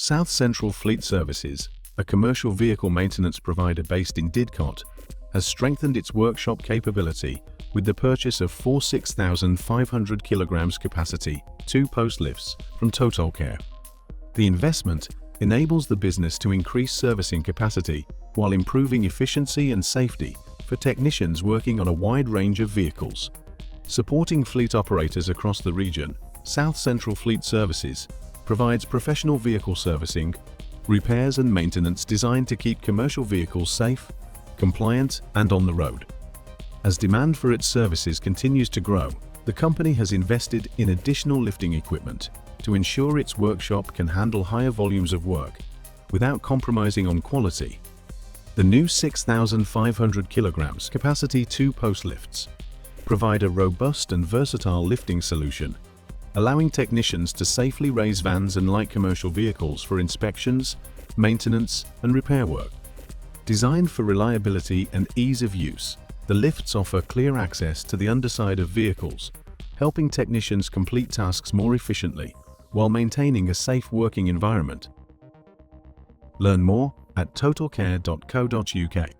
South Central Fleet Services, a commercial vehicle maintenance provider based in Didcot, has strengthened its workshop capability with the purchase of 4 6,500 kilograms capacity 2-post lifts from Totalkare. The investment enables the business to increase servicing capacity while improving efficiency and safety for technicians working on a wide range of vehicles. Supporting fleet operators across the region, South Central Fleet Services provides professional vehicle servicing, repairs and maintenance designed to keep commercial vehicles safe, compliant and on the road. As demand for its services continues to grow, the company has invested in additional lifting equipment to ensure its workshop can handle higher volumes of work without compromising on quality. The new 6,500 kilograms capacity 2-post lifts provide a robust and versatile lifting solution, allowing technicians to safely raise vans and light commercial vehicles for inspections, maintenance, and repair work. Designed for reliability and ease of use, the lifts offer clear access to the underside of vehicles, helping technicians complete tasks more efficiently while maintaining a safe working environment. Learn more at totalkare.co.uk.